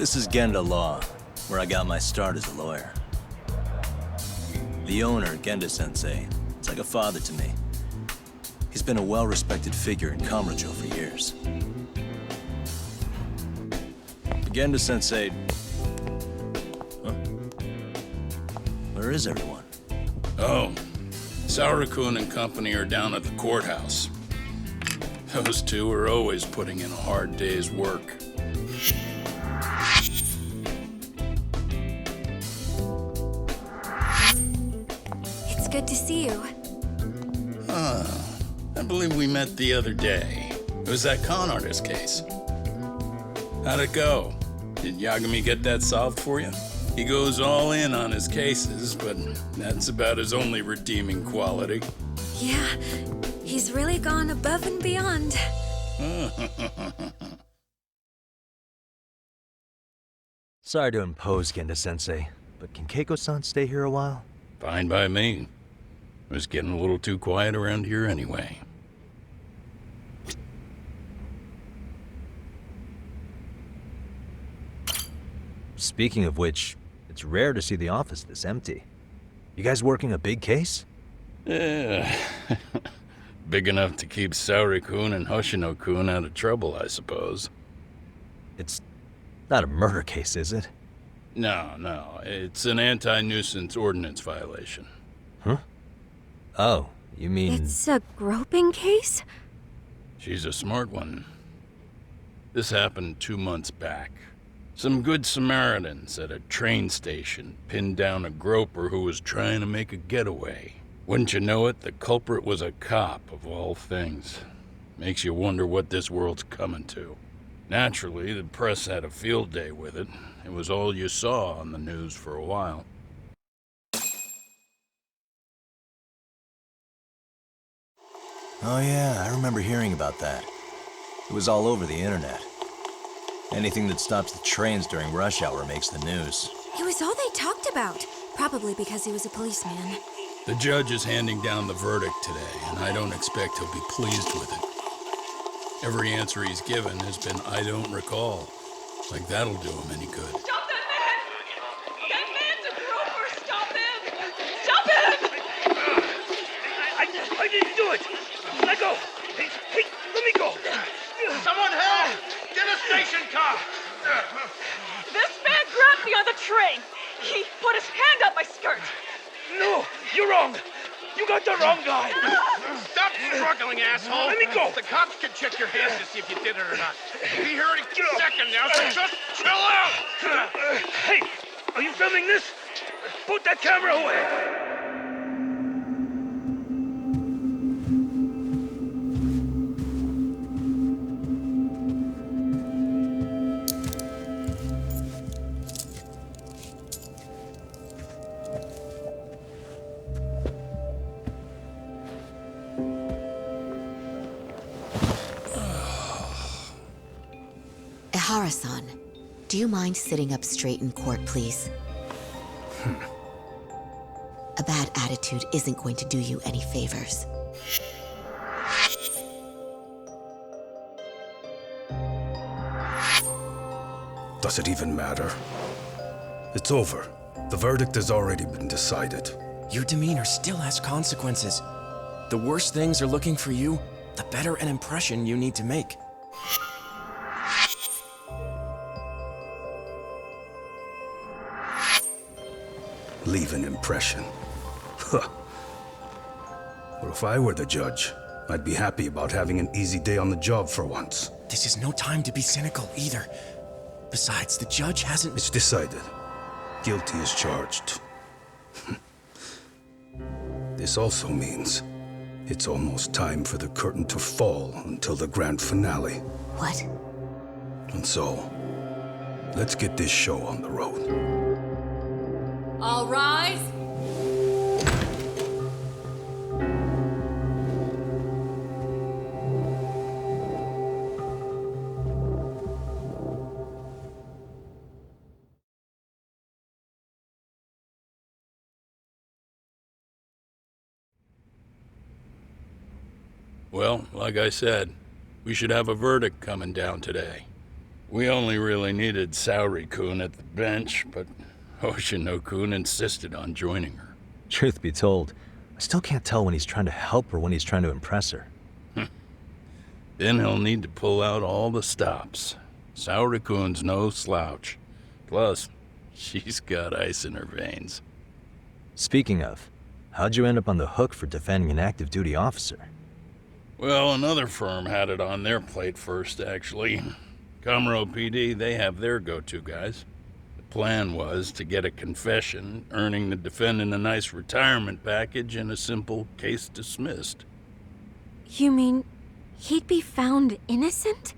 This is Genda Law, where I got my start as a lawyer. The owner, Genda-sensei, is like a father to me. He's been a well-respected figure in Kamurocho for years. Genda-sensei... Huh? Where is everyone? Oh, Saura-kun and company are down at the courthouse. Those two are always putting in a hard day's work. It's good to see you. I believe we met the other day. It was that con artist case. How'd it go? Did Yagami get that solved for you? He goes all in on his cases, but that's about his only redeeming quality. Yeah, he's really gone above and beyond. Sorry to impose, Genda-sensei, but can Keiko-san stay here a while? Fine by me. It was getting a little too quiet around here anyway. Speaking of which, it's rare to see the office this empty. You guys working a big case? Yeah. Big enough to keep Saori-kun and Hoshino-kun out of trouble, I suppose. It's not a murder case, is it? No. It's an anti-nuisance ordinance violation. Huh? Oh, you mean... It's a groping case? She's a smart one. This happened 2 months back. Some good Samaritans at a train station pinned down a groper who was trying to make a getaway. Wouldn't you know it, the culprit was a cop, of all things. Makes you wonder what this world's coming to. Naturally, the press had a field day with it. It was all you saw on the news for a while. Oh yeah, I remember hearing about that. It was all over the internet. Anything that stops the trains during rush hour makes the news. It was all they talked about. Probably because he was a policeman. The judge is handing down the verdict today, and I don't expect he'll be pleased with it. Every answer he's given has been, I don't recall. Like that'll do him any good. Stop that man! That man's a groper! Stop him! Stop him! I didn't do it! Let go! Hey, let me go! Someone help! Get a station car! This man grabbed me on the train! He put his hand up my skirt! No, you're wrong! You got the wrong guy! Stop struggling, asshole! Let me go! The cops can check your hands to see if you did it or not. Be here any second now, so just chill out! Hey, are you filming this? Put that camera away! Ihara-san, do you mind sitting up straight in court, please? A bad attitude isn't going to do you any favors. Does it even matter? It's over. The verdict has already been decided. Your demeanor still has consequences. The worse things are looking for you, the better an impression you need to make. Leave an impression. Huh. Well, if I were the judge, I'd be happy about having an easy day on the job for once. This is no time to be cynical either. Besides, the judge hasn't... It's decided. Guilty is charged. This also means it's almost time for the curtain to fall until the grand finale. What? And so, let's get this show on the road. All rise! Well, like I said, we should have a verdict coming down today. We only really needed Saori-kun at the bench, but Hoshino-kun insisted on joining her. Truth be told, I still can't tell when he's trying to help or when he's trying to impress her. Then he'll need to pull out all the stops. Saori-kun's no slouch. Plus, she's got ice in her veins. Speaking of, how'd you end up on the hook for defending an active duty officer? Well, another firm had it on their plate first, actually. COMMU PD, they have their go-to guys. The plan was to get a confession, earning the defendant a nice retirement package and a simple case dismissed. You mean he'd be found innocent?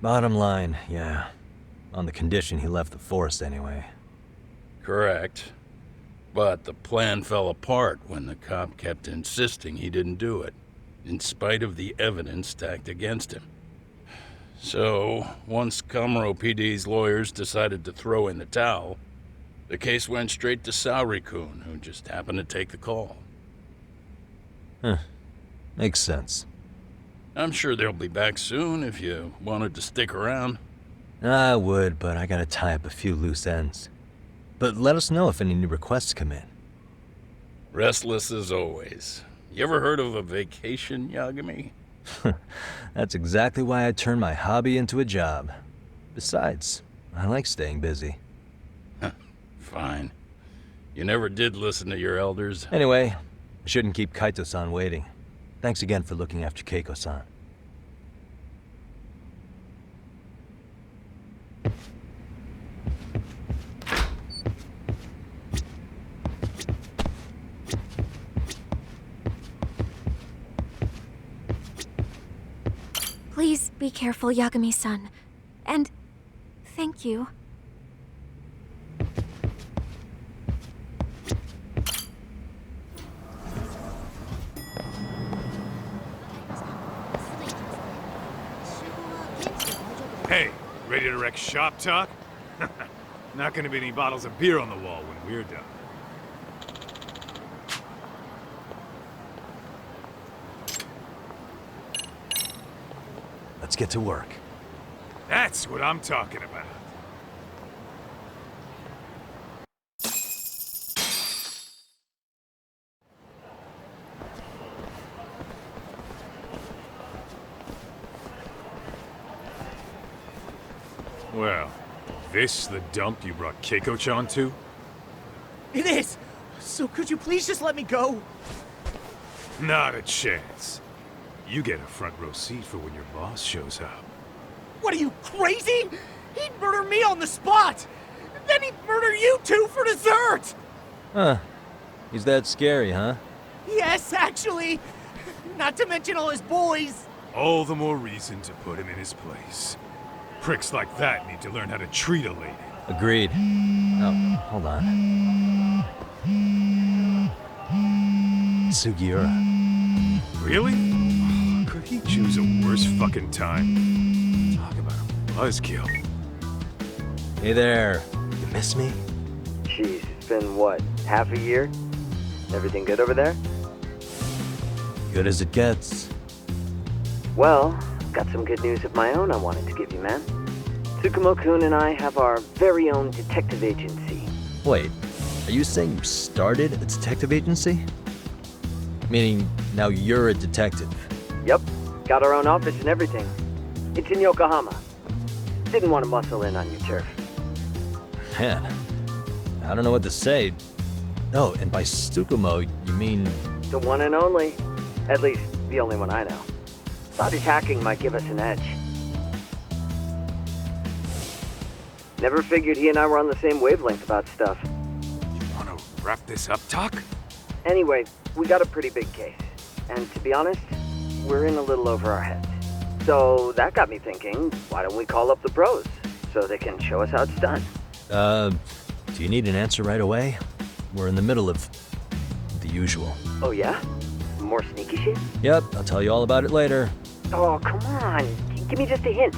Bottom line, yeah. On the condition he left the forest anyway. Correct. But the plan fell apart when the cop kept insisting he didn't do it, in spite of the evidence stacked against him. So, once COMMU PD's lawyers decided to throw in the towel, the case went straight to Saori-kun, who just happened to take the call. Huh. Makes sense. I'm sure they'll be back soon if you wanted to stick around. I would, but I gotta tie up a few loose ends. But let us know if any new requests come in. Restless as always. You ever heard of a vacation, Yagami? That's exactly why I turned my hobby into a job. Besides, I like staying busy. Fine. You never did listen to your elders. Anyway, I shouldn't keep Kaito-san waiting. Thanks again for looking after Keiko-san. Please be careful, Yagami-san. And thank you. Hey, ready to wreck shop talk? Not gonna be any bottles of beer on the wall when we're done. Let's get to work. That's what I'm talking about. Well, this the dump you brought Keiko-chan to? It is! So could you please just let me go? Not a chance. You get a front row seat for when your boss shows up. What are you, crazy? He'd murder me on the spot! Then he'd murder you two for dessert! Huh. He's that scary, huh? Yes, actually. Not to mention all his boys. All the more reason to put him in his place. Pricks like that need to learn how to treat a lady. Agreed. Oh, hold on. Sugiura. Really? Could he choose a worse fucking time? Talk about a buzzkill. Hey there. You miss me? Jeez, it's been what, half a year? Everything good over there? Good as it gets. Well, got some good news of my own I wanted to give you, man. Tsukumo-kun and I have our very own detective agency. Wait, are you saying you started a detective agency? Meaning, now you're a detective? Yep, got our own office and everything. It's in Yokohama. Didn't want to muscle in on your turf. Man, I don't know what to say. Oh, and by Tsukumo, you mean... The one and only. At least, the only one I know. Thought his hacking might give us an edge. Never figured he and I were on the same wavelength about stuff. You wanna wrap this up, Talk? Anyway, we got a pretty big case. And to be honest, we're in a little over our heads. So that got me thinking, why don't we call up the pros so they can show us how it's done? Do you need an answer right away? We're in the middle of the usual. Oh yeah? More sneaky shit? Yep, I'll tell you all about it later. Oh, come on. Give me just a hint.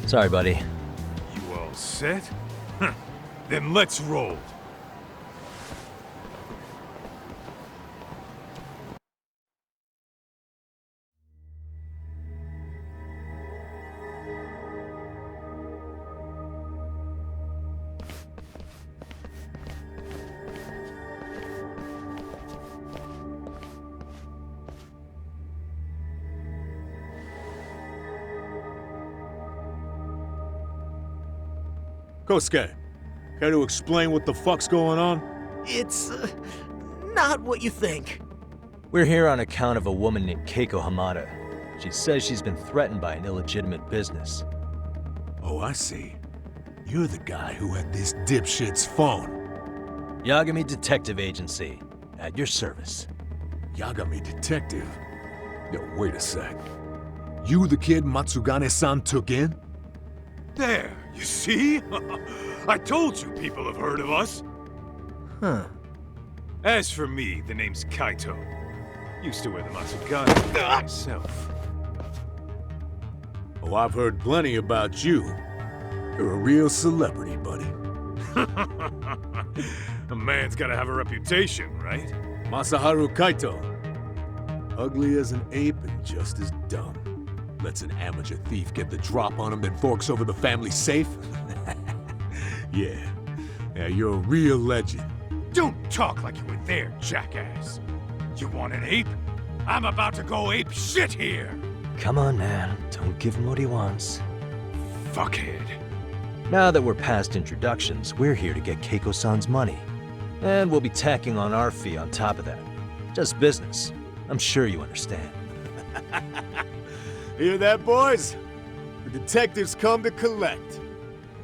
Sorry, buddy. You all set? Then let's roll. Kosuke, care to explain what the fuck's going on? It's not what you think. We're here on account of a woman named Keiko Hamada. She says she's been threatened by an illegitimate business. Oh, I see. You're the guy who had this dipshit's phone. Yagami Detective Agency, at your service. Yagami Detective? Yo, wait a sec. You the kid Matsugane-san took in? There, you see? I told you people have heard of us. Huh. As for me, the name's Kaito. Used to wear the Matsugane myself. Oh, I've heard plenty about you. You're a real celebrity, buddy. A man's gotta have a reputation, right? Masaharu Kaito. Ugly as an ape and just as dumb. Lets an amateur thief get the drop on him, then forks over the family safe? Yeah, you're a real legend. Don't talk like you were there, jackass. You want an ape? I'm about to go ape shit here! Come on, man. Don't give him what he wants. Fuckhead. Now that we're past introductions, we're here to get Keiko-san's money. And we'll be tacking on our fee on top of that. Just business. I'm sure you understand. Hear that, boys? The detectives come to collect.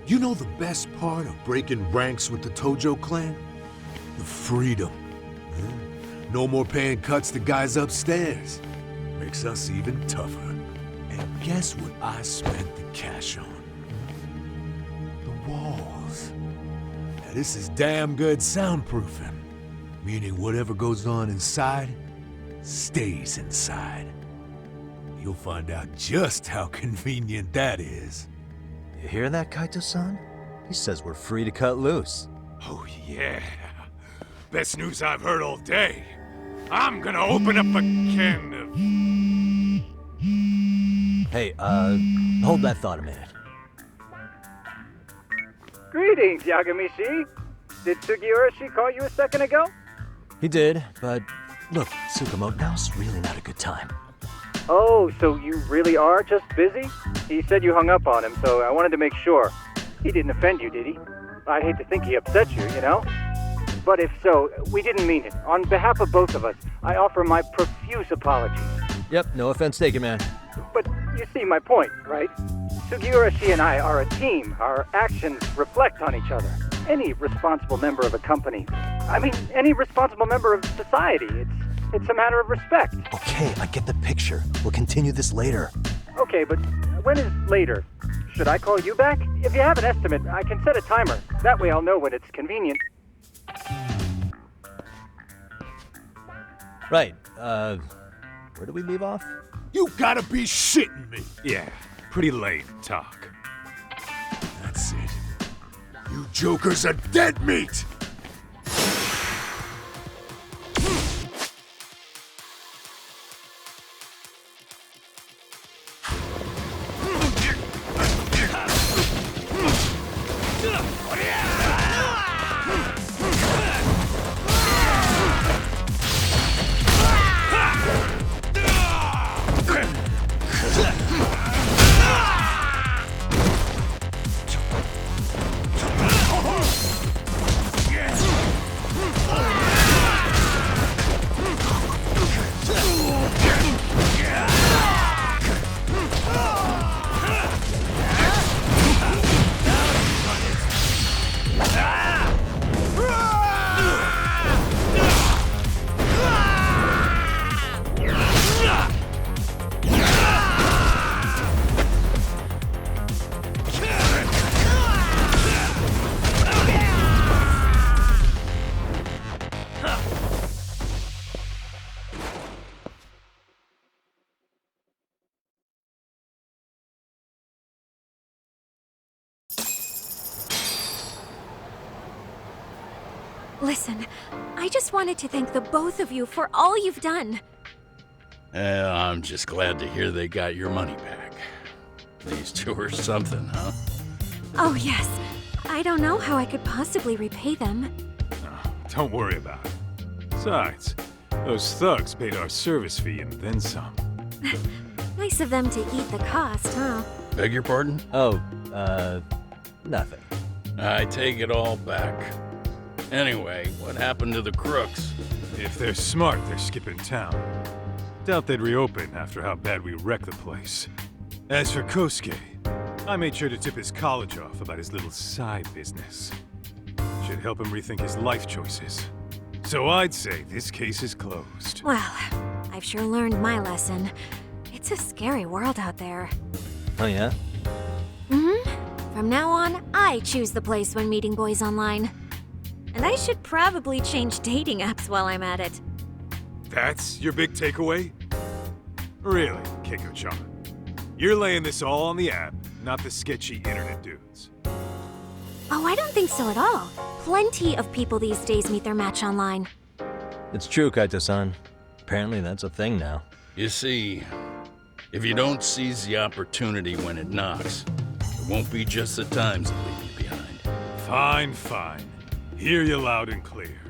You know the best part of breaking ranks with the Tojo clan? The freedom. No more paying cuts to guys upstairs. Makes us even tougher. And guess what I spent the cash on? The walls. Now this is damn good soundproofing. Meaning whatever goes on inside, stays inside. You'll find out just how convenient that is. You hear that, Kaito-san? He says we're free to cut loose. Oh yeah. Best news I've heard all day. I'm gonna open up a can of... Hey, hold that thought a minute. Greetings, Yagami-shi. Did Sugiura-shi call you a second ago? He did, but look, Tsukumo, now's really not a good time. Oh, so you really are just busy? He said you hung up on him, so I wanted to make sure. He didn't offend you, did he? I'd hate to think he upset you, you know? But if so, we didn't mean it. On behalf of both of us, I offer my profuse apologies. Yep, no offense taken, man. But you see my point, right? Sugiura-shi and I are a team. Our actions reflect on each other. Any responsible member of a company, any responsible member of society, it's a matter of respect. Okay, I get the picture. We'll continue this later. Okay, but when is later? Should I call you back? If you have an estimate, I can set a timer. That way I'll know when it's convenient. Right, where do we leave off? You gotta be shitting me! Yeah, pretty lame talk. That's it. You jokers are dead meat! Listen, I just wanted to thank the both of you for all you've done. I'm just glad to hear they got your money back. These two are something, huh? Oh, yes. I don't know how I could possibly repay them. Oh, don't worry about it. Besides, those thugs paid our service fee and then some. Nice of them to eat the cost, huh? Beg your pardon? Oh, nothing. I take it all back. Anyway, what happened to the crooks? If they're smart, they're skipping town. Doubt they'd reopen after how bad we wrecked the place. As for Kosuke, I made sure to tip his college off about his little side business. Should help him rethink his life choices. So I'd say this case is closed. Well, I've sure learned my lesson. It's a scary world out there. Oh yeah? From now on, I choose the place when meeting boys online. And I should probably change dating apps while I'm at it. That's your big takeaway? Really, Keiko-chan? You're laying this all on the app, not the sketchy internet dudes. Oh, I don't think so at all. Plenty of people these days meet their match online. It's true, Kaito-san. Apparently that's a thing now. You see, if you don't seize the opportunity when it knocks, it won't be just the times that leave you behind. Fine, fine. Hear you loud and clear.